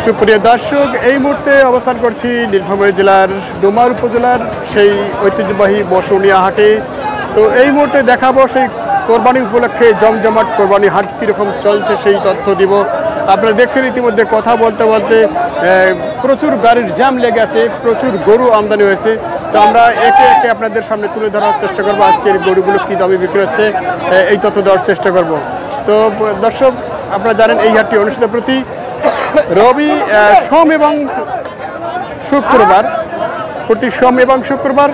সুপ্রিয় দর্শক, এই মুহূর্তে অবস্থান করছি নীলফামারী জেলার ডোমার উপজেলার সেই ঐতিহ্যবাহী বসুনিয়া হাটে। তো এই মুহূর্তে দেখাবো সেই কোরবানি উপলক্ষে জমজমাট কোরবানি হাট কীরকম চলছে সেই তথ্য দিব। আপনারা দেখছেন ইতিমধ্যে কথা বলতে বলতে প্রচুর গাড়ির জ্যাম লেগে আছে, প্রচুর গরু আমদানি হয়েছে। তো আমরা একে একে আপনাদের সামনে তুলে ধরার চেষ্টা করবো আজকের গরুগুলো কী দামে বিক্রি হচ্ছে এই তথ্য দেওয়ার চেষ্টা করব। তো দর্শক, আপনারা জানেন এই হাটটি অনুষ্ঠিত প্রতি রবি, সোম এবং শুক্রবার, প্রতি সোম এবং শুক্রবার।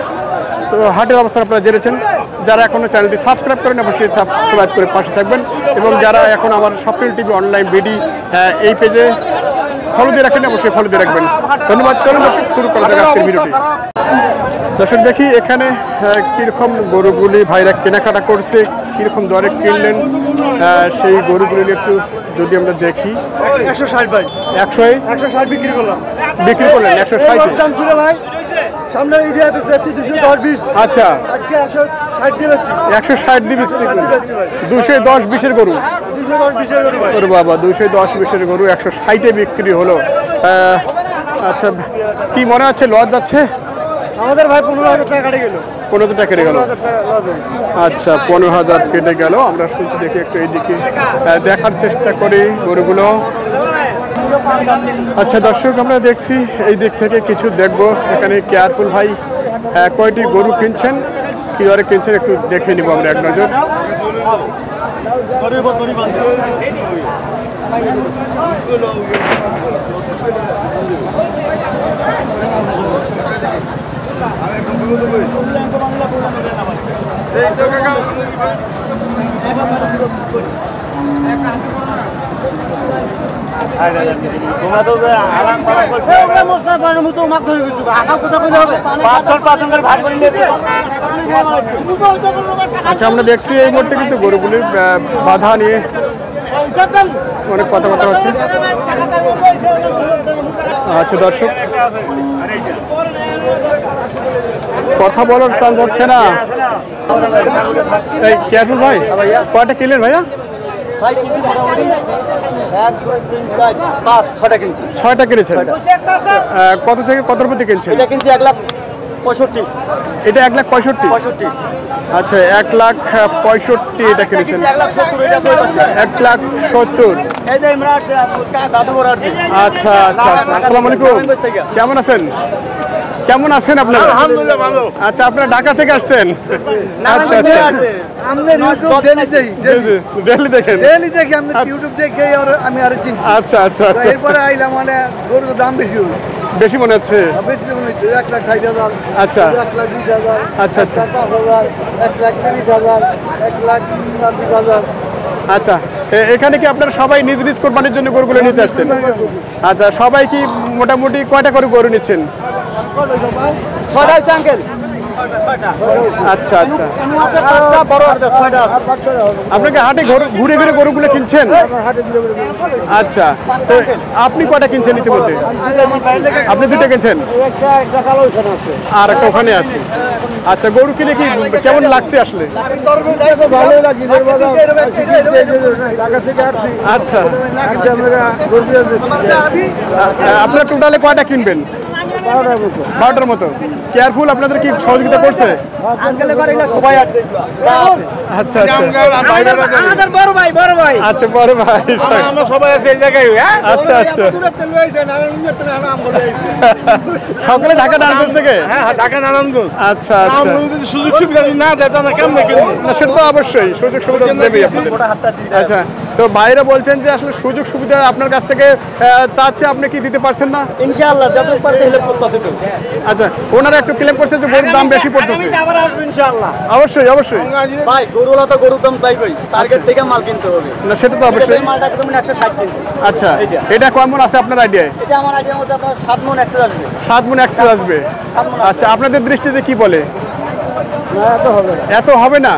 তো হাটের অবস্থা আপনারা জেনেছেন। যারা এখনও চ্যানেলটি সাবস্ক্রাইব করেন অবশ্যই সাবস্ক্রাইব করে পাশে থাকবেন, এবং যারা এখন আমার স্বপ্নের টিভি অনলাইন বিডি এই পেজে ফলো দিয়ে রাখেন অবশ্যই ফলো দিয়ে রাখবেন। ধন্যবাদ। চলুন দর্শক, শুরু করা যাক আজকের ভিডিওটি। দর্শক, দেখি এখানে কীরকম গরুগুলি ভাইরা কেনাকাটা করছে, কীরকম দরে কিনলেন সেই গরুগুলি একটু যদি আমরা দেখি। 160 ভাই, 160 বিক্রি করলাম। বিক্রি করলেন 160 দাম ছিল ভাই। সামনে ঈদে বেচছি 210-20। আচ্ছা, আজকে 160 দিয়ে বেচছি। 160 দিয়ে বেচছি। 210-20 এর গরু। 210-20 এর গরু ভাই। ওরে বাবা, 210-20 এর গরু 160-এ বিক্রি হলো। আচ্ছা, কি মনে হচ্ছে লস যাচ্ছে? আমাদের ভাই 15,000 টাকা কেটে গেল। 15,000 টাকা কেটে গেল। 15,000 টাকা লস হলো। আচ্ছা, 15,000 কেটে গেল। আমরা শুনছি, দেখি একটু এইদিকে দেখার চেষ্টা করি গরুগুলো। আচ্ছা দর্শক, আমরা দেখছি এই দিক থেকে কিছু দেখব। এখানে কেয়ারফুল ভাই কয়টি গরু কিনছেন, কী দরে কিনছেন একটু দেখে নিব আমরা এক নজর। আচ্ছা, আমরা দেখছি এই মুহূর্তে কিন্তু গরুগুলির বাধা নিয়ে অনেক কথাবার্তা হচ্ছে। আচ্ছা দর্শক, কথা বলার চান্স হচ্ছে না। এই কেয়ারফুল ভাই, কয়টা কিনলেন ভাইয়া? 6টা কিনেছেন। কত থেকে কতর মধ্যে কিনছেন? এটা কিনছি 1,65,000। এটা 1,65,000। আচ্ছা, 1,65,000 এটা কিনেছেন। 1,70,000। আচ্ছা আচ্ছা আচ্ছা, আসসালামু আলাইকুম। কেমন আছেন? কেমন আছেন আপনারা? আলহামদুলিল্লাহ ভালো। আচ্ছা, আপনারা ঢাকা থেকে আসছেন? আচ্ছা আচ্ছা, ডেইলি দেখেন? ইউটিউব দেখে আমি আরো চিন্তা। আচ্ছা আচ্ছা আচ্ছা, এরপরে আইলাম, মানে গরুর দাম বেশি হলো। বেশি মনে হচ্ছে? বেশি মনে হচ্ছে 1,60,000। আচ্ছা 1,20,000। আচ্ছা আচ্ছা 5,000, 1,30,000, 1,40,000। আচ্ছা, এখানে কি আপনারা সবাই নিজ নিজ কোরবানির জন্য গরুগুলো নিতে আসছেন? আচ্ছা, সবাই কি মোটামুটি কয়টা করে গরু নিচ্ছেন? আচ্ছা আচ্ছা, আপনাকে হাটে ঘুরে ঘুরে গরুগুলো কিনছেন? আচ্ছা, তো আপনি কয়টা কিনছেন ইতিমধ্যে? আপনি 2টা কিনছেন, আর একটা ওখানে আছে। আচ্ছা, গরু কিনে কি কেমন লাগছে আসলে? আচ্ছা, আপনারা টোটালে কয়টা কিনবেন? 12টার মতো। কেয়ারফুল আপনাদের কি সহযোগিতা করছে? আচ্ছা আচ্ছা, বড় ভাই আচ্ছা বড় ভাই, আমরা সবাই আছে এই জায়গায়। আচ্ছা আচ্ছা, সকলে ঢাকা নারায়ণগঞ্জ থেকে? হ্যাঁ, ঢাকা নারায়ণগঞ্জ। আচ্ছা আচ্ছা, সুযোগ সুবিধা না দেয় তাহলে কেমন কিনবো? না সেটা তো অবশ্যই সুযোগ সুবিধা দেবেই আপনাদের। আচ্ছা, তো ভাইরা বলছেন যে আসলে সুযোগ সুবিধা আপনার কাছ থেকে চাচ্ছে, আপনি কি দিতে পারছেন না? ইনশাআল্লাহ যতটুকু পারতে হেল্প করতেছে তো। আচ্ছা, ওনারা একটু ক্লেম করছে যে গরুর দাম বেশি পড়তেছে। আবার আসবে ইনশাআল্লাহ। অবশ্যই অবশ্যই ভাই, গরুলা তো গরুর দাম চাই ভাই, টার্গেট থেকে মাল কিনতে হবে। না সেটা তো অবশ্যই। এই মালটা তুমি 160 কিনছি। আচ্ছা, এটা কেমন আছে আপনার আইডিয়ায়? এটা আমার আইডিয়ার মধ্যে আপনার 7 মণ এক্সেস আসবে। 7 মণ এক্সেস আসবে। আচ্ছা, আপনাদের দৃষ্টিতে কি বলে? না, এত হবে না। এত হবে না?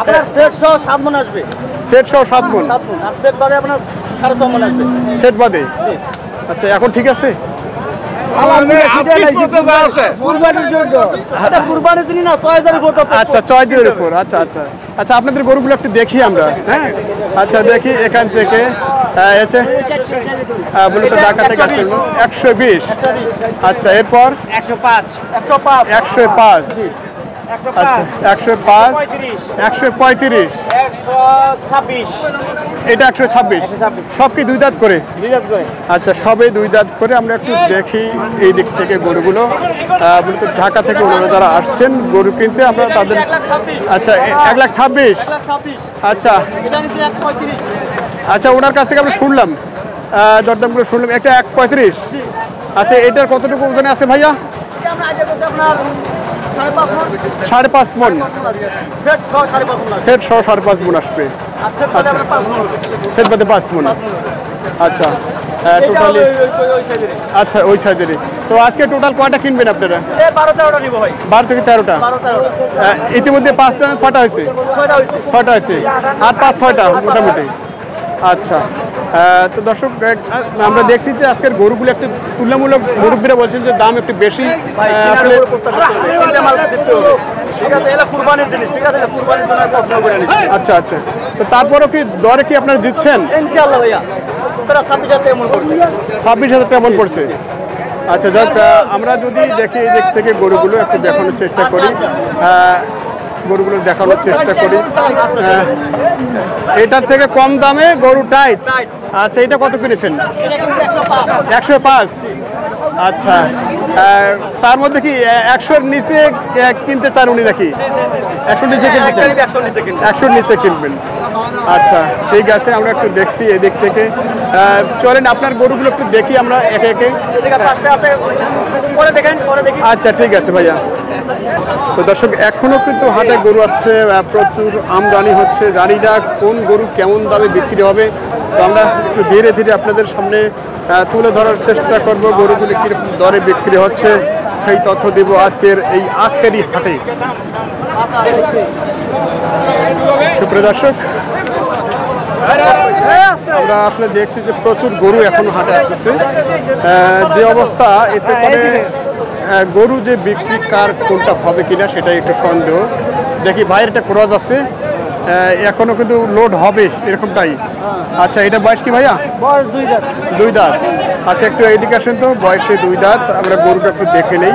আপনার সেট সহ 7 মণ আসবে। সেট সহ 7 মণ? 7 মণ। আর সেট বাদে আপনার 6.5 মণ আসবে। সেট বাদে? আচ্ছা, এখন ঠিক আছে। আচ্ছা, 6 এর উপর। আচ্ছা আচ্ছা আচ্ছা, আপনাদের গরুগুলো একটু দেখি আমরা। হ্যাঁ, আচ্ছা দেখি এখান থেকে হচ্ছে মূলত ঢাকা থেকে আসছেন 120। আচ্ছা এরপর 105 105। আচ্ছা 105 135 126 এটা 126 সব কি দুই দাঁত করে? আচ্ছা সবে দুই দাঁত করে। আমরা একটু দেখি এই দিক থেকে গরুগুলো মূলত ঢাকা থেকে ওনারা যারা আসছেন গরু কিনতে আমরা তাদের আচ্ছা 126। আচ্ছা আচ্ছা ওনার কাছ থেকে আমরা শুনলাম দরদামগুলো শুনলাম একটা 135। আচ্ছা এটার কতটুকু ওজনে আছে ভাইয়া? 5.5 মন সেট সহ 5.5 মন আসবে। সেট বাদে 5 মন। আচ্ছা টোটালি আচ্ছা ওই সাইজেরই। তো আজকে টোটাল কয়টা কিনবেন আপনারা? 12 থেকে 13টা। ইতিমধ্যে 5টা 6টা হয়েছে? 6টা হয়েছে আর 5-6টা মোটামুটি। আচ্ছা তো দর্শক আমরা দেখছি যে আজকের গরুগুলো একটু তুলনামূলক মুরব্বীরা বলছেন যে দাম একটু বেশি। আচ্ছা আচ্ছা তো তারপরও কি দরে কি আপনারা দিচ্ছেন? 26,000 টাকা মন পড়ছে। আচ্ছা যাক আমরা যদি দেখি এই দিক থেকে গরুগুলো একটু দেখানোর চেষ্টা করি, গরুগুলো দেখানোর চেষ্টা করি। এটার থেকে কম দামে গরু টাইট। আচ্ছা এটা কত কিনেছেন? 105। আচ্ছা তার মধ্যে কি 100-র নিচে কিনতে চান উনি নাকি? 100-র নিচে কিনতে চান? 100-র নিচে কিনবেন। আচ্ছা ঠিক আছে আমরা একটু দেখছি এদিক থেকে। চলেন আপনার গরুগুলো একটু দেখি আমরা একে একে। আচ্ছা ঠিক আছে ভাইয়া। তো দর্শক এখনো কিন্তু হাটে গরু আসছে, প্রচুর আমদানি হচ্ছে। জানি না কোন গরু কেমন দামে বিক্রি হবে। তো আমরা একটু ধীরে ধীরে আপনাদের সামনে তুলে ধরার চেষ্টা করব গরুগুলি কীরকম দরে বিক্রি হচ্ছে সেই তথ্য দেব আজকের এই আখেরি হাটে। সুপ্রিয় দর্শক আমরা আসলে দেখছি যে প্রচুর গরু এখনো হাটে আসতেছে। যে অবস্থা এতে করে গরু যে বিক্রি কার কোনটা হবে কিনা সেটাই একটু সন্দেহ। দেখি ভাইয়ের একটা ক্রস আছে এখনো কিন্তু লোড হবে এরকমটাই। আচ্ছা এটা বয়স কি ভাইয়া? বয়স 2 দাঁত। 2 দাঁত। আচ্ছা একটু এইদিকে আসেন তো, বয়সে 2 দাঁত। আমরা গরুটা একটু দেখে নেই।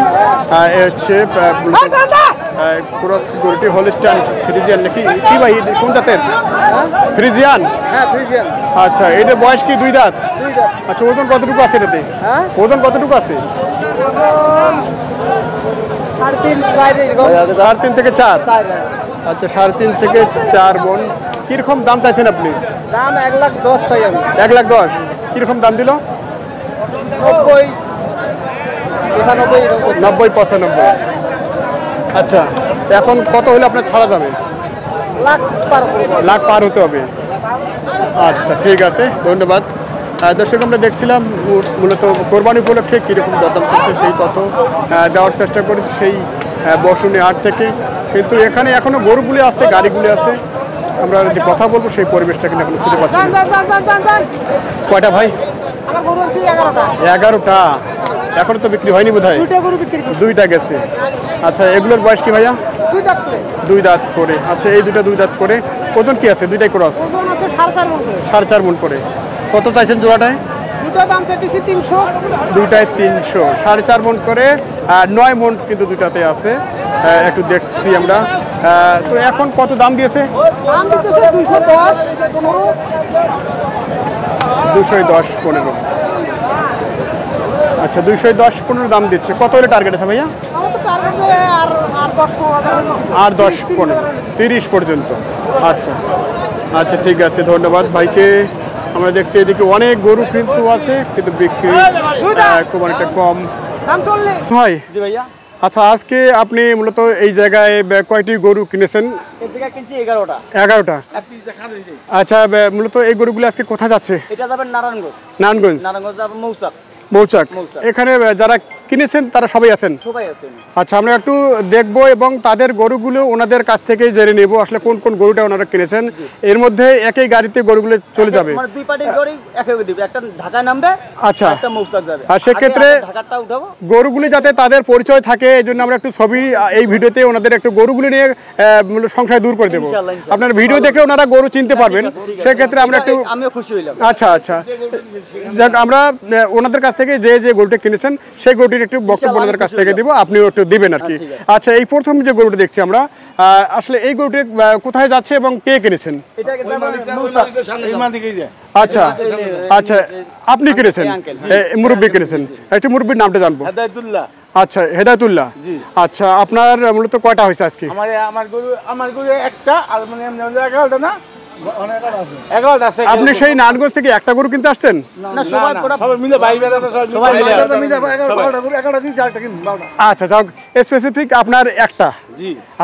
হচ্ছে ক্রস গরুটি হলিস্টাইন ফ্রিজিয়ান নাকি কি ভাই কোন জাতের? ফ্রিজিয়ান। হ্যাঁ ফ্রিজিয়ান। আচ্ছা এটা বয়স কি 2 দাঁত? 2 দাঁত। আচ্ছা ওজন কতটুকু আছে এটাতে? ওজন কতটুকু আছে? 3.5 থেকে 4। আচ্ছা 3.5 থেকে 4 মন। কিরকম দাম চাইছেন আপনি? দাম 1,10,000 চাই আমি। 1,10,000 কিরকম দাম দিল? 90 95 95। আচ্ছা এখন কত হলে আপনার ছাড়া যাবে? লাখ পার হতে হবে। আচ্ছা ঠিক আছে ধন্যবাদ। দর্শক আমরা দেখছিলাম মূলত কোরবানি উপলক্ষে কীরকম দরদাম চলছে সেই তথ্য দেওয়ার চেষ্টা করেছি সেই বসুনি হাট থেকে। কিন্তু এখানে এখনও গরুগুলি আছে, গাড়িগুলি আছে। আমরা যে কথা বলবো সেই পরিবেশটা কিন্তু এখন খুঁজে পাচ্ছি না। কয়টা ভাই? 11টা। এখনো তো বিক্রি হয়নি বোধ হয়। 2টা গেছে। আচ্ছা এগুলোর বয়স কি ভাইয়া? 2 দাঁত করে। আচ্ছা এই 2 দাঁত করে। ওজন কি আছে? 2টাই ক্রস। 4.5 মন করে। কত চাইছেন জোড়াটায়? 2টায় 300। 4.5 মন করে। 9 মন কিন্তু 2টাতে আছে। একটু দেখছি আমরা। তো এখন কত দাম দিয়েছে? 210-15। আচ্ছা 210-15 দাম দিচ্ছে। কত হলে টার্গেট আছে ভাইয়া? আর 10-15 30 পর্যন্ত। আচ্ছা আচ্ছা ঠিক আছে ধন্যবাদ ভাইকে। আমরা দেখছি এদিকে অনেক গরু কিন্তু আছে কিন্তু বিক্রি খুব অনেকটা কম ভাই। আচ্ছা আজকে আপনি মূলত এই জায়গায় কয়টি গরু কিনেছেন? 11টা। আচ্ছা মূলত এই গরুগুলো আজকে কোথায় যাচ্ছে? এটা যাবে নারায়ণগঞ্জ। নারায়ণগঞ্জ যাবে মৌচাক। মৌচাক। এখানে যারা কিনেছেন তারা সবাই আছেন? সবাই আছে। আচ্ছা, আমরা একটু দেখবো এবং তাদের গরুগুলো ওনাদের কাছ থেকেই জেনে নেব আসলে কোন কোন গরুটা ওনারা কিনেছেন। এর মধ্যে একই গাড়িতে গরুগুলো চলে যাবে, মানে দুই পার্টির গাড়ি একই দিবে, একটা ঢাকায় নামবে, আচ্ছা, একটা মৌচাক যাবে। আর সেক্ষেত্রে ঢাকাটা উঠাবো, গরুগুলি যাতে তাদের পরিচয় থাকে এই জন্য আমরা একটু ছবি এই ভিডিওতে ওনাদের একটু গরুগুলি নিয়ে সংশয় দূর করে দেবো। আপনার ভিডিও দেখে ওনারা গরু চিনতে পারবেন, সেক্ষেত্রে আমরা একটু আমিও খুশি হইলাম। আচ্ছা আচ্ছা, যাক আমরা ওনাদের কাছ থেকে যে যে গরুটা কিনেছেন সেই গরুটির একটু বক্তব্য ওনাদের কাছ থেকে দিব, আপনিও একটু দিবেন আর কি। আচ্ছা, এই প্রথম যে গরুটা দেখছি আমরা, আসলে এই গরুটি কোথায় যাচ্ছে এবং কে কিনেছেন? আচ্ছা আচ্ছা, আপনি কিনেছেন, মুরব্বী কিনেছেন, একটু মুরব্বীর নামটা জানবো। আচ্ছা, হেদায়েতুল্লাহ। আচ্ছা, আপনার মূলত কয়টা হয়েছে আজকে? আমার গরু একটা, আর মানে 11টা না, আপনি সেই নারায়ণগঞ্জ থেকে একটা গরু কিনতে আসছেন? সবাই মিলে ভাই আচ্ছা, যাক, স্পেসিফিক আপনার একটা।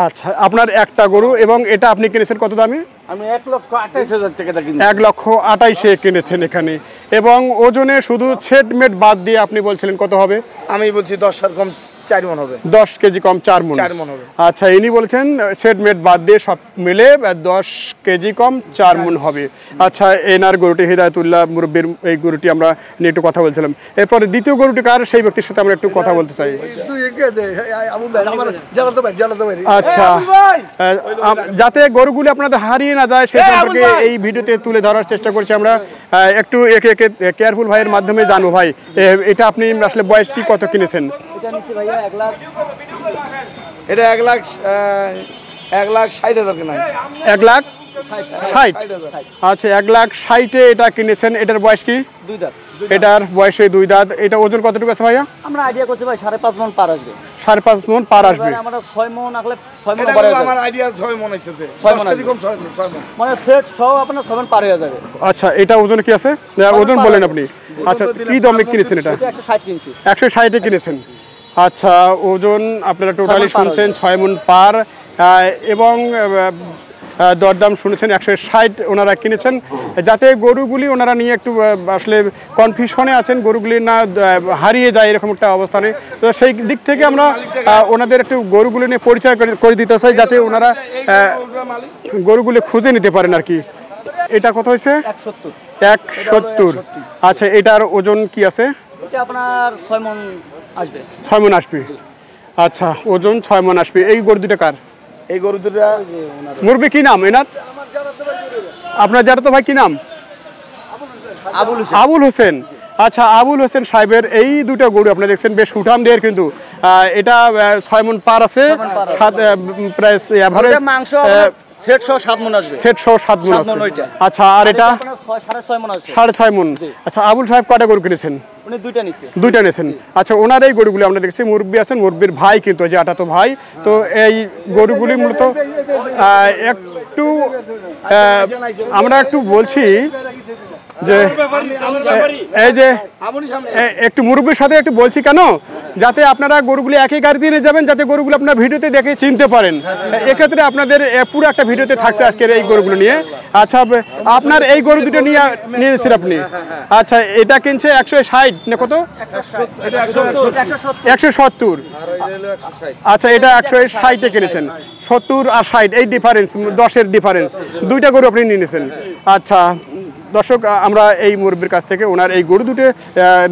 আচ্ছা, আপনার একটা গরু এবং এটা আপনি কিনেছেন কত দামে? আমি 1,28,000 টাকা কিনি। 1,28,000 কিনেছেন এখানে, এবং ওজনে শুধু ছেট মেট বাদ দিয়ে আপনি বলছিলেন কত হবে? আমি বলছি 10 আর কম 4 মণ হবে। 10 কেজি কম 4 মণ হবে। আচ্ছা, ইনি বলছেন সেট মেট বাদ দিয়ে সব মিলে 10 কেজি কম 4 মণ হবে। আচ্ছা, এনার গরুটি হেদায়েতুল্লাহ মুরব্বির এই গরুটি আমরা নিয়ে একটু কথা বলছিলাম। এরপরে দ্বিতীয় গরুটি কার, সেই ব্যক্তির সাথে আমরা একটু কথা বলতে চাই। আচ্ছা, যাতে গরুগুলি আপনাদের হারিয়ে না যায় সেই সম্পর্কে এই ভিডিওতে তুলে ধরার চেষ্টা করছি আমরা। একটু একে একে কেয়ারফুল ভাইয়ের মাধ্যমে জানবো। ভাই, এটা আপনি আসলে বয়স কি কত কিনেছেন? এটা নিচ্ছি ভাইয়া 1 লাখ। এটা 1,60,000 কেনা। 1,60,000। আচ্ছা, 1,60,000 এটা কিনেছেন। এটার বয়স কি? 2 দাঁত। এটার বয়সে 2 দাঁত। এটা ওজন কতটুকু আছে ভাইয়া? আমরা আইডিয়া করছি ভাই 5.5 মণ পার আসবে। 5.5 মণ পার আসবে। আমরা 6 মণ আগলে 6 মণ পার আসবে। আমার আইডিয়া 6 মণ এসেছে। 10 কেজি কম 6 মণ। মানে সেট সহ আপনার 6 মণ পার হয়ে যাবে। আচ্ছা, এটা ওজন কি আছে? ওজন বলেন আপনি। আচ্ছা, কি দামে কিনেছেন এটা? এটা 160 কিনছি। 160 এ কিনেছেন। আচ্ছা, ওজন আপনারা টোটালি শুনছেন 6 মণ পার, এবং দরদাম শুনেছেন 160 ওনারা কিনেছেন। যাতে গরুগুলি ওনারা নিয়ে একটু আসলে কনফিউশনে আছেন, গরুগুলি না হারিয়ে যায় এরকম একটা অবস্থানে। তো সেই দিক থেকে আমরা ওনাদের একটু গরুগুলি নিয়ে পরিচয় করে দিতে চাই, যাতে ওনারা গরুগুলি খুঁজে নিতে পারেন আর কি। এটা কত হয়েছে? 170। আচ্ছা, এটার ওজন কি আছে? এটা আপনার 6 মণ আসবে। 6 মণ আসবে। আচ্ছা, ওজন 6 মণ আসবে। এই গরু দুটো কার? এই গরু দুটো মুরব্বি কি নাম এনার? আপনার যারা তো ভাই কি নাম? আবুল হোসেন। আচ্ছা, আবুল হোসেন সাহেবের এই দুটো গরু আপনারা দেখছেন, বেশ উঠাম দেহের, কিন্তু এটা 6 মণ পার আছে, প্রায় এভারেজ মাংস সেট সহ 7 মণ আসবে। সেট সহ 7 মণ আছে। আচ্ছা, আর এটা 6.5 মণ আসবে। 6.5 মণ। আচ্ছা, আবুল সাহেব কয়টা গরু কিনেছেন? উনি দুইটা নিছে। দুইটা নিয়েছেন। আচ্ছা, ওনার এই গরুগুলি আমরা দেখছি, মুরব্বী আছেন, মুরব্বীর ভাই কিন্তু যে আটা তো ভাই। তো এই গরুগুলি মূলত একটু আমরা একটু বলছি যে এই যে একটু মুরব্বীর সাথে একটু বলছি কেন, যাতে আপনারা গরুগুলি একই গাড়িতে নিয়ে যাবেন, যাতে গরুগুলো আপনার ভিডিওতে দেখে চিনতে পারেন। এক্ষেত্রে আপনাদের পুরো একটা ভিডিওতে থাকছে আজকের এই গরুগুলো নিয়ে। আচ্ছা, আপনার এই গরু দুটো নিয়েছেন আপনি। আচ্ছা, এটা কিনছে 160 না কত? 170। আচ্ছা, এটা 160 এ কিনেছেন। 70 আর 60 এই ডিফারেন্স, 10-এর ডিফারেন্স, দুইটা গরু আপনি নিয়েছেন। আচ্ছা দর্শক, আমরা এই মুরব্বির কাছ থেকে ওনার এই গরু দুটো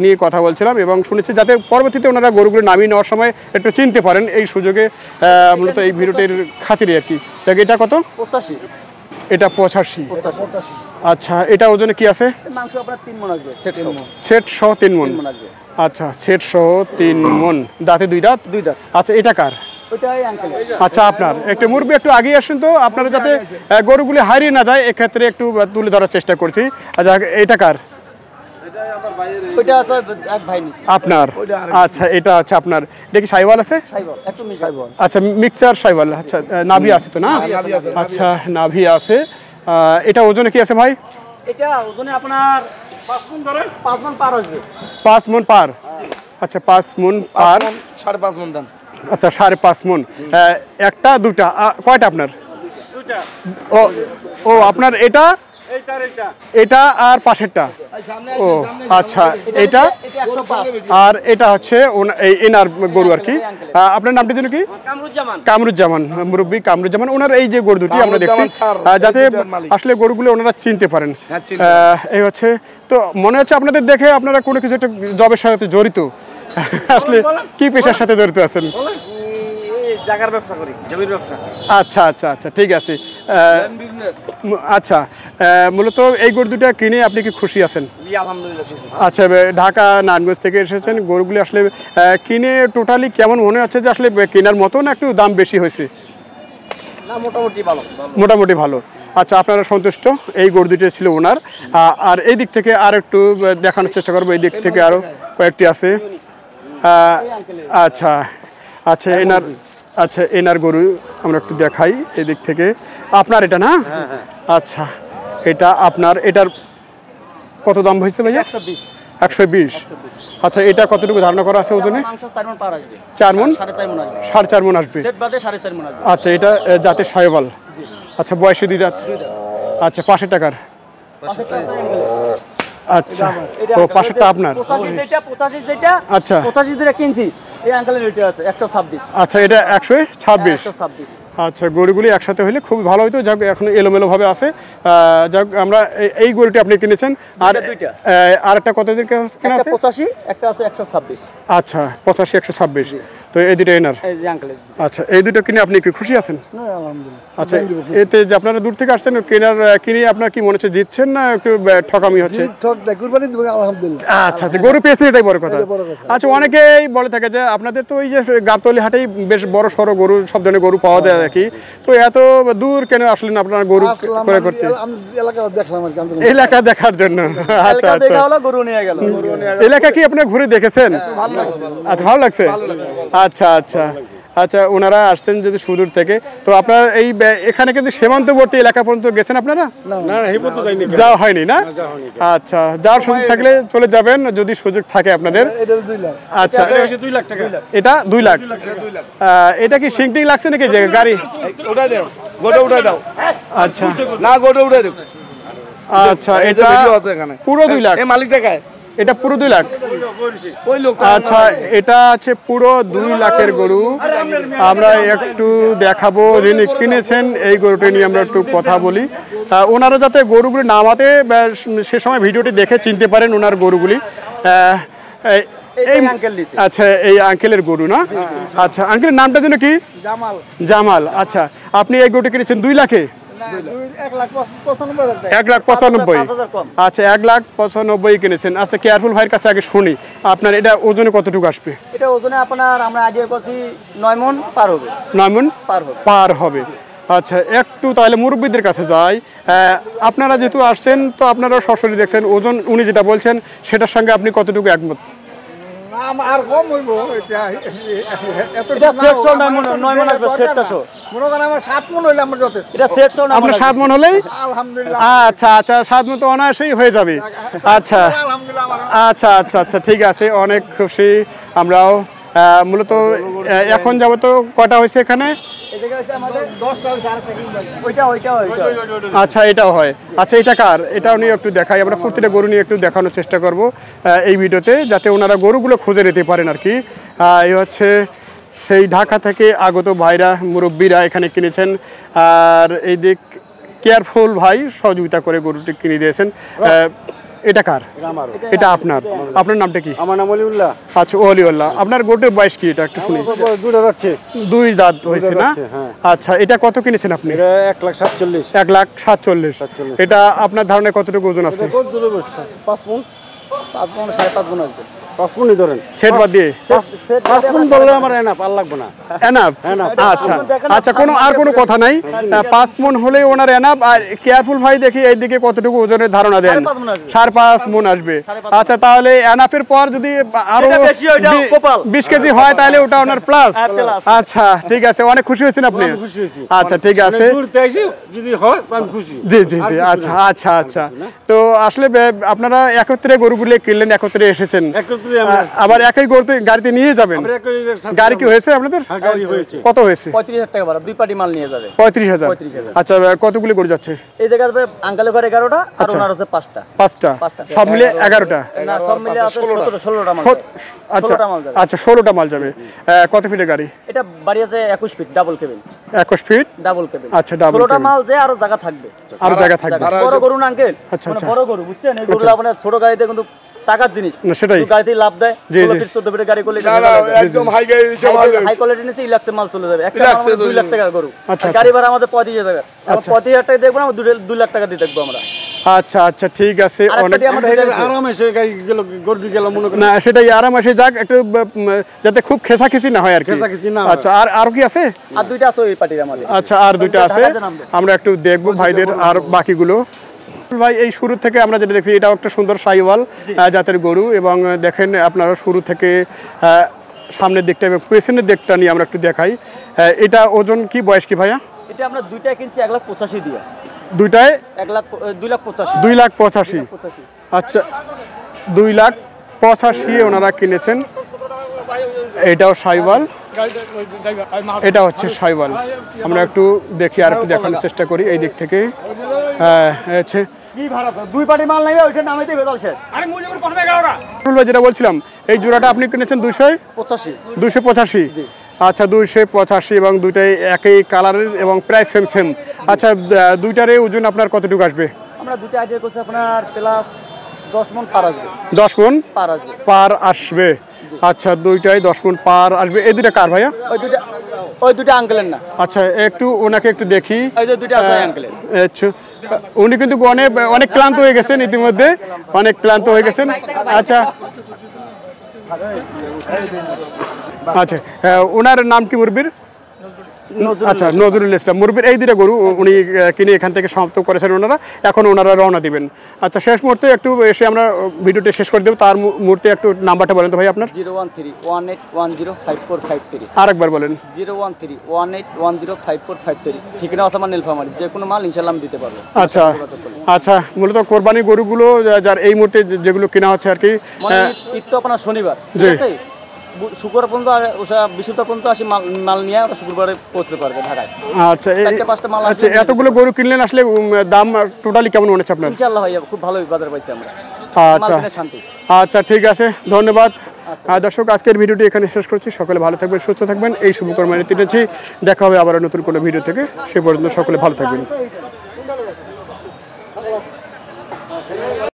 নিয়ে কথা বলছিলাম এবং শুনেছি যাতে পরবর্তীতে ওনারা গরুগুলো নামিয়ে নেওয়ার সময় একটু চিনতে পারেন, এই সুযোগে মূলত এই ভিডিওটির খাতিরে আর কি। দেখ, এটা কত? 85। এটা 85। আচ্ছা, এটা ওজনে কি আছে? মাংস আপনার 3 মণ আসবে, সেট সহ। সেট সহ 3 মণ আসবে। আচ্ছা, সেট সহ 3 মণ। দাঁতে 2 দাঁত? 2 দাঁত। আচ্ছা, এটা কার? ওইটাই আঙ্কেল। আচ্ছা, আপনার একটু মুরব্বি একটু আগে আসেন তো, আপনারা যাতে গরুগুলি হারিয়ে না যায় এক্ষেত্রে একটু তুলে ধরার চেষ্টা করছি। আচ্ছা, এটা কার? ওইটা আছে এক ভাই নিছে। আপনার? আচ্ছা, এটা আছে আপনার। এটা কি সাইওয়াল আছে? সাইওয়াল, একটু সাইওয়াল। আচ্ছা, মিক্সার সাইওয়াল। আচ্ছা, নাভি আছে তো না? আচ্ছা, নাভি আছে। এটা ওজনে কি আছে ভাই? এটা ওজনে আপনার 5 মণ ধরে 5 মণ পার আসবে। 5 মণ পার। আচ্ছা, 5 মণ পার। 5.5 মণ দাম। আচ্ছা, 5.5 মণ। একটা দুটা কয়টা আপনার? দুইটা। ও আপনার এটা এটা আর পাশেরটা ও আচ্ছা এটা আর এটা হচ্ছে এনার গরু আর কি আপনার নামটি যেন কি কামরুজ্জামান মুরব্বী কামরুজ্জামান ওনার এই যে গরু দুটি আমরা দেখছি যাতে আসলে গরুগুলো ওনারা চিনতে পারেন এই হচ্ছে তো মনে হচ্ছে আপনাদের দেখে আপনারা কোনো কিছু একটা জবের সাথে জড়িত আসলে কি পেশার সাথে জড়িত আছেন জায়গার ব্যবসা করি জমির ব্যবসা আচ্ছা আচ্ছা আচ্ছা ঠিক আছে আচ্ছা মূলত এই গরু দুটা কিনে আপনি কি খুশি আছেন আচ্ছা ঢাকা নারায়ণগঞ্জ থেকে এসেছেন গরুগুলি আসলে কিনে টোটালি কেমন মনে হচ্ছে যে আসলে কেনার মতো না একটু দাম বেশি হয়েছে না মোটামুটি ভালো মোটামুটি ভালো আচ্ছা আপনারা সন্তুষ্ট এই গরু দুটো ছিল ওনার আর এই দিক থেকে আর একটু দেখানোর চেষ্টা করবো এই দিক থেকে আরও কয়েকটি আছে আচ্ছা আচ্ছা এনার গরু আমরা একটু দেখাই এই দিক থেকে আপনার এটা না আচ্ছা এটা আপনার এটার কত দাম হয়েছে ভাইয়া 120 আচ্ছা এটা কতটুকু ধারণা করা আছে ওজনে 4 মণ 4.5 মণ আসবে আচ্ছা এটা জাতের শাহিওয়াল আচ্ছা বয়সে 2 দাঁত আচ্ছা 5 টাকার আচ্ছা ও পাশেরটা আপনার 85 যেটা আচ্ছা 85 যেটা কিনছি এই আঙ্কেলের রেট আছে 126 আচ্ছা এটা 126 আচ্ছা গরুগুলি একসাথে হলে খুব ভালো হতো যাক এখন এলোমেলোভাবে আছে যাক আমরা এই গরুটি আপনি কিনেছেন আর আরেকটা কত দিন কেনা আছে 85 একটা আছে 126 আচ্ছা 85 126 তো এই দুটো এনার এই যে আঙ্কেলের আচ্ছা এই দুটো কিনে আপনি কি খুশি আছেন না আলহামদুলিল্লাহ আচ্ছা এতে যে আপনারা দূর থেকে আসছেন কিনে আপনার কি মনে হচ্ছে জিতছেন না একটু ঠকামি হচ্ছে কুরবানি দিব আলহামদুলিল্লাহ আচ্ছা আচ্ছা গরু পেয়েছেন এটাই বড় কথা আচ্ছা অনেকেই বলে থাকে যে আপনাদের তো ওই যে গাবতলী হাটেই বেশ বড় সড়ো গরু সব ধরনের গরু পাওয়া যায় আর কি তো এত দূর কেন আসলেন আপনারা গরু ক্রয় করতে এলাকা দেখার জন্য আচ্ছা আচ্ছা গরু নিয়ে গেল এলাকা কি আপনি ঘুরে দেখেছেন আচ্ছা ভালো লাগছে আচ্ছা আচ্ছা আচ্ছা ওনারা আসছেন যদি সুদূর থেকে তো আপনারা এই এখানে কিন্তু সীমান্তবর্তী এলাকা পর্যন্ত গেছেন আপনারা না এই পর্যন্ত যাইনি যাওয়া হয়নি না আচ্ছা যাওয়ার সুযোগ থাকলে চলে যাবেন যদি সুযোগ থাকে আপনাদের আচ্ছা 2 লাখ টাকা এটা 2 লাখ এটা কি সিংটিং লাগছে নাকি যে গাড়ি উঠাই দাও গোটা উঠাই দাও আচ্ছা না গোটা উঠাই দাও আচ্ছা এটা পুরো 2 লাখ এই মালিক টাকায় এটা পুরো 2 লাখ ওই লোক আচ্ছা এটা আছে পুরো 2 লাখের গরু আমরা একটু দেখাবো যিনি কিনেছেন এই গরুটা নিয়ে আমরা একটু কথা বলি ওনারা যাতে গরুগুলি নামাতে সে সময় ভিডিওটি দেখে চিনতে পারেন ওনার গরুগুলি এই আচ্ছা এই আঙ্কেলের গরু না আচ্ছা আঙ্কেলের নামটা যেন কি জামাল আচ্ছা আপনি এই গরুটা কিনেছেন 2 লাখে 1,95,000 আচ্ছা 1,95,000 কিনেছেন আচ্ছা কেয়ারফুল ভাইয়ের কাছে আগে শুনি আপনার এটা ওজনে কতটুকু আসবে এটা ওজনে আপনার আমরা আইডিয়া করছি 9 মণ পার হবে 9 মণ পার হবে আচ্ছা একটু তাহলে মুরব্বীদের কাছে যাই আপনারা যেহেতু আসছেন তো আপনারা সরাসরি দেখছেন ওজন উনি যেটা বলছেন সেটার সঙ্গে আপনি কতটুকু একমত আর কম হইব এটা সেটশো 9 মণ আসবে সেটটাশো মনে করেন আমার 7 মণ হইলে আমার যথেষ্ট এটা সেটশো আপনার 7 মণ হলেই আলহামদুলিল্লাহ আচ্ছা আচ্ছা 7 মণ তো অনায়াসেই হয়ে যাবে আচ্ছা আচ্ছা আচ্ছা আচ্ছা ঠিক আছে অনেক খুশি আমরাও মূলত এখন যাব তো কটা হয়েছে এখানে আচ্ছা এটাও হয় আচ্ছা এটা কার এটাও নিয়ে একটু দেখাই আমরা প্রতিটা গরু নিয়ে একটু দেখানোর চেষ্টা করব এই ভিডিওতে যাতে ওনারা গরুগুলো খুঁজে নিতে পারেন আর কি এই হচ্ছে সেই ঢাকা থেকে আগত ভাইরা মুরব্বীরা এখানে কিনেছেন আর এই দিক কেয়ারফুল ভাই সহযোগিতা করে গরুটি কিনে দিয়েছেন এটা কার এটা আপনার নামটা কি আমার নাম অলিউল্লাহ আচ্ছা অলিউল্লাহ আপনার গরুটির বয়স কি এটা একটু শুনি 2 দাঁত হয়েছে না আচ্ছা এটা কত কিনেছেন আপনি 1,47,000 এটা আপনার ধারণা কতটুকু ওজন আছে 5 মণ 5.5 মণ আসবে 5 মণই ধরেন ছেট বাদ দিয়ে 5 মণ ধরলে আমার এনাফ আর লাগবে না এনাফ আচ্ছা আচ্ছা কোনো কথা নাই 5 মণ হলে ওনার এনাফ আর কেয়ারফুল ভাই দেখি এইদিকে কতটুকু ওজনের ধারণা দেন 5.5 মণ আসবে আচ্ছা তাহলে এনাফের পর যদি আরো 20 কেজি হয় তাহলে ওটা ওনার প্লাস আচ্ছা ঠিক আছে অনেক খুশি হয়েছেন আপনি আচ্ছা ঠিক আছে যদি হয় আমি খুশি জি জি জি আচ্ছা আচ্ছা আচ্ছা তো আসলে আপনারা একত্রে গরুগুলো কিনলেন একত্রে এসেছেন আবার একই গাড়িতে নিয়ে যাবেন? গাড়ি কি হয়েছে আপনাদের? কত হয়েছে? 35,000 টাকা ভাড়া, 2 পার্টি মাল নিয়ে যাবে। 35,000। আচ্ছা, কতগুলি গরু যাচ্ছে? এই জায়গায় যাবে আঙ্কালের ঘরে 11টা, আর ওনার আছে 5টা। 5টা, সব মিলে 11টা? না, সব মিলে আছে 16টা মাল। আচ্ছা 16টা মাল যাবে। আচ্ছা, 16টা মাল যাবে। কত ফিটের গাড়ি? এটা বাড়ি আছে 21 feet, double cabin. 21 feet double cabin. আচ্ছা, ডাবল 16টা মাল যে আরো জায়গা থাকবে। আরো জায়গা থাকবে। বড় গরু না আঙ্কেল, আচ্ছা, মানে বড় গরু, বুঝছেন? এই গরুগুলো আপনার ছোট গাড়িতে কিন্তু টাকার জিনিস, না সেটাই গাড়িতে লাভ দেয়। 16 ফিট 14 ফিটের গাড়ি করলে একদম হাই গাড়ি নিচে মাল হাই কোয়ালিটি নিচে 1 লাখ মাল চলে যাবে। একটা 2 লাখ টাকার গরু। আচ্ছা, গাড়ি ভাড়া আমাদের 35,000 টাকা। 35,000 টাকা দেখবো না, 2 লাখ টাকা দিয়ে দেখবো আমরা। আচ্ছা আচ্ছা, ঠিক আছে। অনেক আরামে গাড়ি গেল গরু গেল মনে করেন। না সেটাই, আরামে যাক একটু, যাতে খুব খেসাখিসি না হয় আর কি। খেসাখিসি না। আচ্ছা, আর কি আছে? আর 2টা আছে ওই পার্টির আমাদের। আচ্ছা, আর 2টা আছে, আমরা একটু দেখবো ভাইদের আর বাকিগুলো। ভাই, এই শুরু থেকে আমরা যেটা দেখছি, এটাও একটা সুন্দর সাইওয়াল জাতের গরু, এবং দেখেন আপনারা শুরু থেকে সামনের দিকটা এবং পেছনের দিকটা নিয়ে আমরা একটু দেখাই। এটা ওজন কি, বয়স কি ভাইয়া? এটা আমরা 2টা কিনছি 1,85,000 দিয়ে। দুইটায় 2,85,000। 2,85,000। আচ্ছা, 2,85,000 ওনারা কিনেছেন। এটাও সাইওয়াল, এটা হচ্ছে সাইওয়াল। আমরা একটু দেখি আর একটু দেখানোর চেষ্টা করি এই দিক থেকে। হচ্ছে কি ভাড়া 2 পার্টি মাল নেবে, ওইটা নামাইতে বেদাল শেষ। আরে মুই যখন প্রথমে 11টা যেটা বলছিলাম, এই জোড়াটা আপনি কিনেছেন 285। আচ্ছা, 285, এবং দুইটাই একই কালারের এবং প্রায় সেম। আচ্ছা, দুইটারে ওজন আপনার কতটুকু আসবে? আমরা 2টা আইডিয়া করছি আপনার প্লাস 10 মণ পার আসবে। 10 মণ পার আসবে। আচ্ছা, দুইটাই 10 মণ পার আসবে। এই দুইটা কার ভাইয়া? ওই দুইটা আঙ্কেলের না। আচ্ছা, একটু ওনাকে একটু দেখি। এই যে দুইটা আছে আঙ্কেলের। আচ্ছা, উনি কিন্তু অনেক ক্লান্ত হয়ে গেছেন ইতিমধ্যে, অনেক ক্লান্ত হয়ে গেছেন। আচ্ছা আচ্ছা, ওনার নাম কি মুরবির? আচ্ছা, নজরুল ইসলাম মুরবির। এই দুইটা গরু উনি কিনে এখান থেকে সমাপ্ত করেছেন ওনারা, এখন ওনারা রওনা দিবেন। আচ্ছা, শেষ মুহূর্তে একটু এসে আমরা ভিডিওটি শেষ করে দেবো, তার মুহূর্তে একটু নাম্বারটা বলেন তো ভাই আপনার। 01318105453। আরেকবার বলেন। 01318105453। ঠিকানা আছে আমার নীলফামারী। যে কোনো মাল ইনশাআল্লাহ আমি দিতে পারবো। আচ্ছা আচ্ছা, মূলত কোরবানি গরুগুলো যার এই মুহূর্তে যেগুলো কেনা হচ্ছে আর কি, ঈদ তো আপনার শনিবার, ঠিক আছে? শুক্রবার পর্যন্ত আর বৃহস্পতিবার পর্যন্ত আসি মাল নিয়ে শুক্রবারে পৌঁছতে পারবে ঢাকায়। আচ্ছা, আচ্ছা, এতগুলো গরু কিনলেন, আসলে দাম টোটালি কেমন মনে হচ্ছে আপনার? ইনশাআল্লাহ ভাইয়া খুব ভালোই বাজার পাইছি আমরা। আচ্ছা আচ্ছা, ঠিক আছে, ধন্যবাদ। দর্শক, আজকের ভিডিওটি এখানে শেষ করছি। সকলে ভালো থাকবেন, সুস্থ থাকবেন, এই শুভকর্মে তিনেছি। দেখা হবে আবার নতুন কোনো ভিডিও থেকে। সে পর্যন্ত সকলে ভালো থাকবেন।